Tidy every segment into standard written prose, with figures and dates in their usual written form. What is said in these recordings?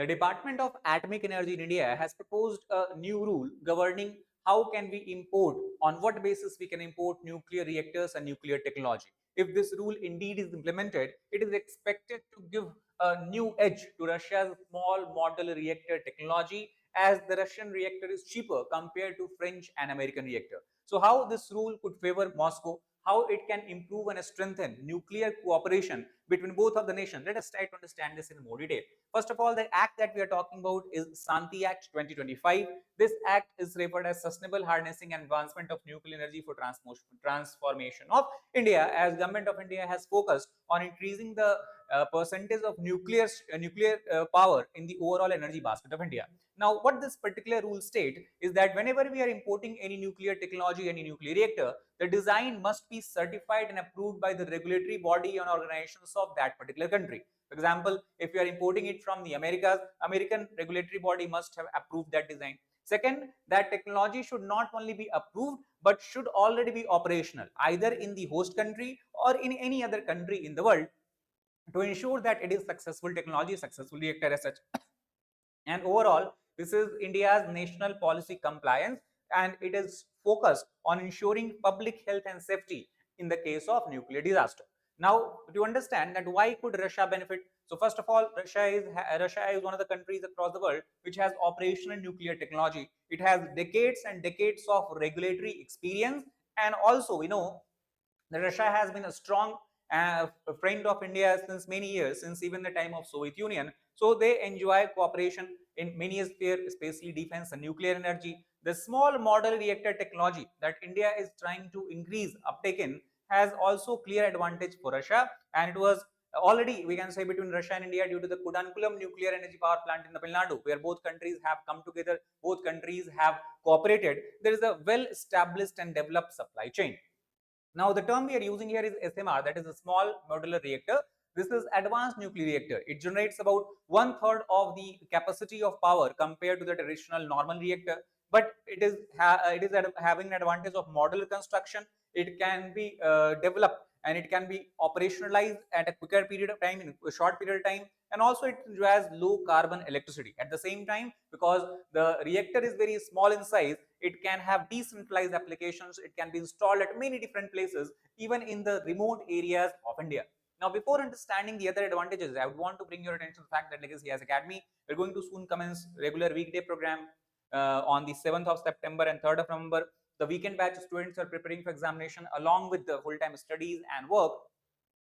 The Department of Atomic Energy in India has proposed a new rule governing how can we import, on what basis we can import nuclear reactors and nuclear technology. If this rule indeed is implemented, it is expected to give a new edge to Russia's small modular reactor technology, as the Russian reactor is cheaper compared to French and American reactor. So how this rule could favor Moscow, how it can improve and strengthen nuclear cooperation between both of the nations. Let us try to understand this in more detail. First of all, the act that we are talking about is Santi Act 2025. This act is referred as Sustainable Harnessing and Advancement of Nuclear Energy for Transformation of India, as Government of India has focused on increasing the percentage of nuclear power in the overall energy basket of India. Now, what this particular rule state is that whenever we are importing any nuclear technology, any nuclear reactor, the design must be certified and approved by the regulatory body and organizations of that particular country. For example, if you are importing it from the Americas, American regulatory body must have approved that design. Second, that technology should not only be approved but should already be operational either in the host country or in any other country in the world, to ensure that it is successful technology, successful reactor as such. And overall, this is India's national policy compliance, and it is focused on ensuring public health and safety in the case of nuclear disaster. Now, to understand that why could Russia benefit? So first of all, Russia is one of the countries across the world which has operational nuclear technology. It has decades and decades of regulatory experience, and also we know that Russia has been a strong friend of India since many years, since even the time of Soviet Union. So they enjoy cooperation in many spheres, especially defense and nuclear energy. The small modular reactor technology that India is trying to increase uptake in has also clear advantage for Russia, and it was already, we can say, between Russia and India due to the Kudankulam nuclear energy power plant in Tamil Nadu, where both countries have come together, both countries have cooperated. There is a well established and developed supply chain. Now, the term we are using here is SMR, that is a small modular reactor. This is advanced nuclear reactor. It generates about 1/3 of the capacity of power compared to the traditional normal reactor, but it is having an advantage of modular construction. It can be developed and it can be operationalized at a quicker period of time, in a short period of time, and also it enjoys low carbon electricity. At the same time, because the reactor is very small in size, it can have decentralized applications. It can be installed at many different places, even in the remote areas of India. Now, before understanding the other advantages, I would want to bring your attention to the fact that Legacy Has Academy, we're going to soon commence regular weekday program on the 7th of September and 3rd of November. The weekend batch students are preparing for examination along with the full-time studies and work,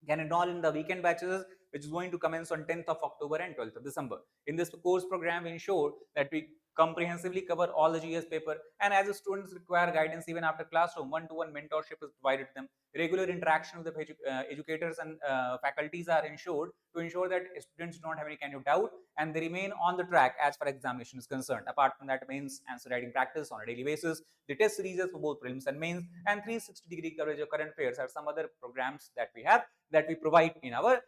can enroll in the weekend batches, which is going to commence on 10th of October and 12th of December. In this course program, we ensure that we comprehensively cover all the GS paper, and as the students require guidance even after classroom, one-to-one mentorship is provided to them. Regular interaction with the educators and faculties are ensured to ensure that students don't have any kind of doubt and they remain on the track as far as examination is concerned. Apart from that, means answer writing practice on a daily basis, the test series for both prelims and mains, and 360-degree coverage of current affairs are some other programs that we have, that we provide in our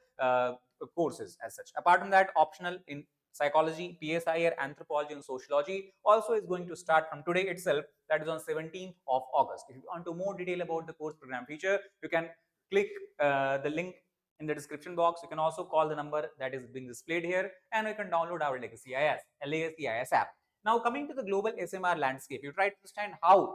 courses as such. Apart from that, optional in psychology, PSI, anthropology, and sociology also is going to start from today itself, that is on 17th of August. If you want to more detail about the course program feature, you can click the link in the description box. You can also call the number that is being displayed here, and you can download our Legacy IS, Legacy IS app. Now, coming to the global SMR landscape, you try to understand how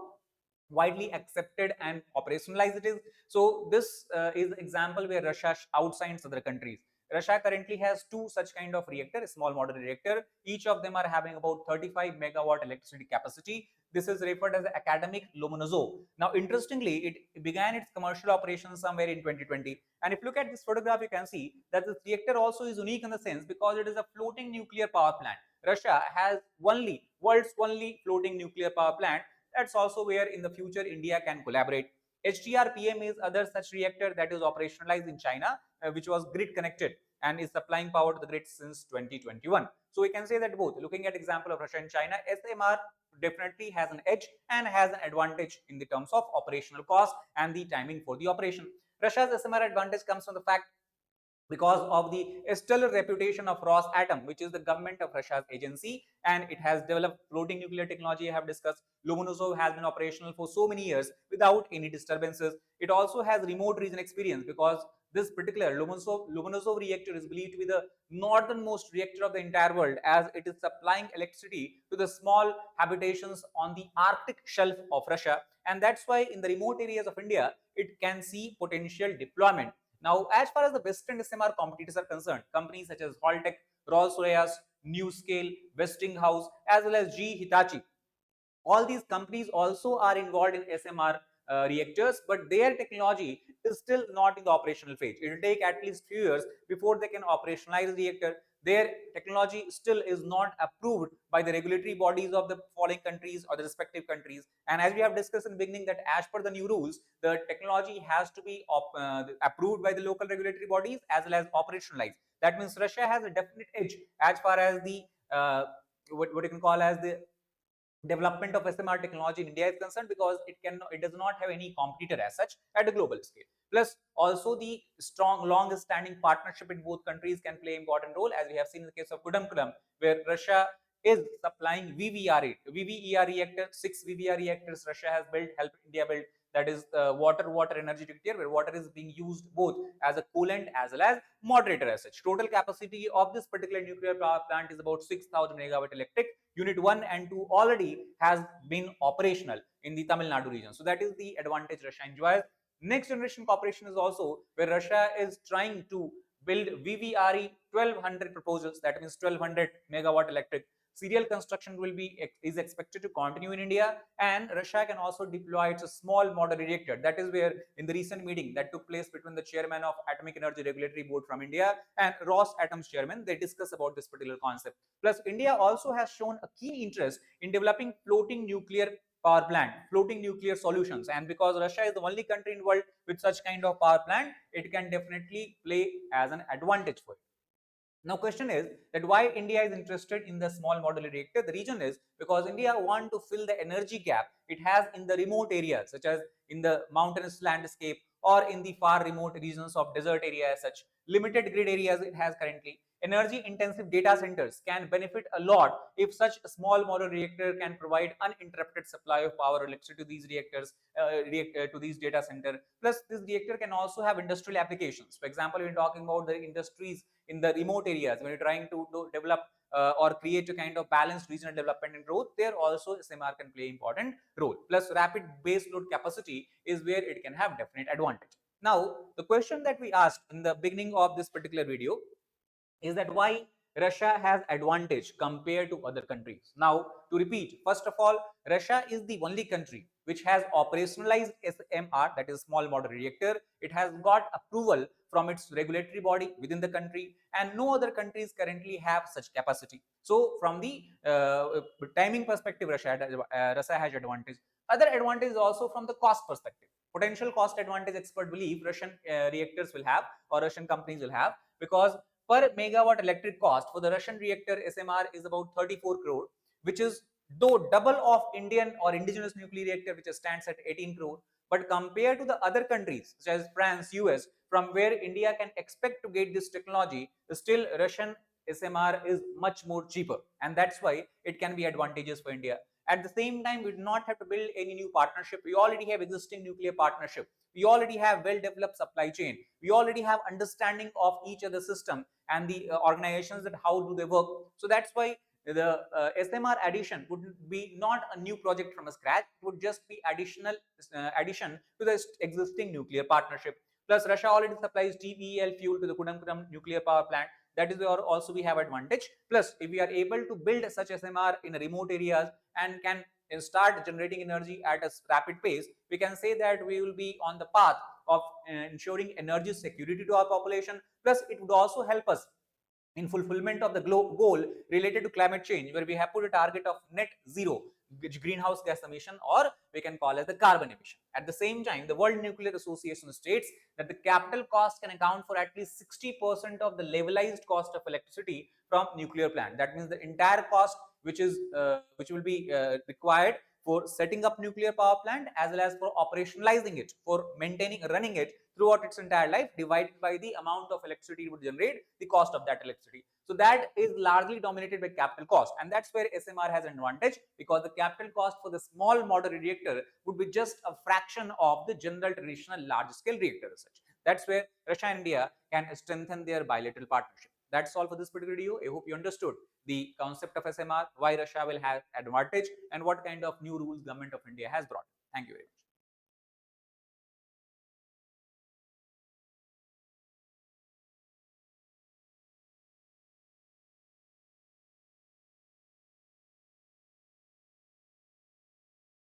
widely accepted and operationalized it is. So this is example where Russia outshines other countries. Russia currently has two such kind of reactor, small modular reactor. Each of them are having about 35 megawatt electricity capacity. This is referred as the academic Lomonosov. Now, interestingly, it began its commercial operations somewhere in 2020. And if you look at this photograph, you can see that this reactor also is unique in the sense because it is a floating nuclear power plant. Russia has world's only floating nuclear power plant. That's also where in the future India can collaborate. HDRPM is other such reactor that is operationalized in China, which was grid connected and is supplying power to the grid since 2021. So we can say that both, looking at example of Russia and China, SMR definitely has an edge and has an advantage in the terms of operational cost and the timing for the operation. Russia's SMR advantage comes from the fact because of the stellar reputation of Rosatom, which is the government of Russia's agency, and it has developed floating nuclear technology. I have discussed. Lomonosov has been operational for so many years without any disturbances. It also has remote region experience because this particular Lomonosov reactor is believed to be the northernmost reactor of the entire world, as it is supplying electricity to the small habitations on the Arctic shelf of Russia, and that's why in the remote areas of India it can see potential deployment. Now, as far as the Western SMR competitors are concerned, companies such as Holtec, Rolls-Royce, NewScale, Westinghouse, as well as GE Hitachi, all these companies also are involved in SMR reactors, but their technology is still not in the operational phase. It will take at least few years before they can operationalize the reactor. Their technology still is not approved by the regulatory bodies of the following countries or the respective countries. And as we have discussed in the beginning, that as per the new rules, the technology has to be approved by the local regulatory bodies as well as operationalized. That means Russia has a definite edge as far as the what you can call as the development of SMR technology in India is concerned, because it does not have any competitor as such at a global scale. Plus, also the strong, long-standing partnership in both countries can play an important role, as we have seen in the case of Kottapalya, where Russia is supplying VVER reactor. 6 VVER reactors Russia has built, helped India build. That is water energy reactor, where water is being used both as a coolant as well as moderator as such. Total capacity of this particular nuclear power plant is about 6,000 megawatt electric. Unit 1 and 2 already has been operational in the Tamil Nadu region. So that is the advantage Russia enjoys. Next generation cooperation is also where Russia is trying to build VVRE 1200 proposals, that means 1200 megawatt electric. Serial construction is expected to continue in India, and Russia can also deploy its small modular reactor. That is where in the recent meeting that took place between the chairman of Atomic Energy Regulatory Board from India and Rosatom's chairman, they discuss about this particular concept. Plus, India also has shown a keen interest in developing floating nuclear power plant, floating nuclear solutions, and because Russia is the only country in the world with such kind of power plant, it can definitely play as an advantage for it. Now, question is that why India is interested in the small modular reactor? The reason is because India want to fill the energy gap it has in the remote areas, such as in the mountainous landscape or in the far remote regions of desert area as such. Limited grid areas it has currently. Energy intensive data centers can benefit a lot if such a small modular reactor can provide uninterrupted supply of power or electricity to these reactors, to these data center. Plus, this reactor can also have industrial applications. For example, we're talking about the industries in the remote areas when you're trying to develop or create a kind of balanced regional development and growth, there also SMR can play important role. Plus, rapid base load capacity is where it can have definite advantage. Now, the question that we asked in the beginning of this particular video is that why Russia has advantage compared to other countries. Now, to repeat, first of all, Russia is the only country which has operationalized SMR, that is small modular reactor. It has got approval from its regulatory body within the country, and no other countries currently have such capacity. So, from the timing perspective, Russia has advantage. Other advantage is also from the cost perspective. Potential cost advantage expert believe Russian reactors will have, or Russian companies will have, because per megawatt electric cost for the Russian reactor SMR is about 34 crore, which is though double of Indian or indigenous nuclear reactor, which stands at 18 crore. But compared to the other countries such as France, US, from where India can expect to get this technology, still Russian SMR is much more cheaper, and that's why it can be advantageous for India. At the same time, we do not have to build any new partnership. We already have existing nuclear partnership. We already have well-developed supply chain. We already have understanding of each other system and the organizations, that how do they work. So that's why the SMR addition would be not a new project from scratch. It would just be addition to the existing nuclear partnership. Plus, Russia already supplies TEL fuel to the Kudam nuclear power plant. That is where also we have advantage. Plus, if we are able to build such SMR in remote areas and can start generating energy at a rapid pace, we can say that we will be on the path of ensuring energy security to our population. Plus, it would also help us in fulfillment of the goal related to climate change, where we have put a target of net zero greenhouse gas emission, or we can call it the carbon emission. At the same time, the World Nuclear Association states that the capital cost can account for at least 60% of the levelized cost of electricity from nuclear plant. That means the entire cost which will be required for setting up nuclear power plant as well as for operationalizing it, for maintaining, running it throughout its entire life, divided by the amount of electricity it would generate, the cost of that electricity. So that is largely dominated by capital cost, and that's where SMR has an advantage, because the capital cost for the small modular reactor would be just a fraction of the general traditional large scale reactor research. That's where Russia and India can strengthen their bilateral partnership. That's all for this particular video. I hope you understood the concept of SMR, why Russia will have advantage, and what kind of new rules government of India has brought. Thank you very much.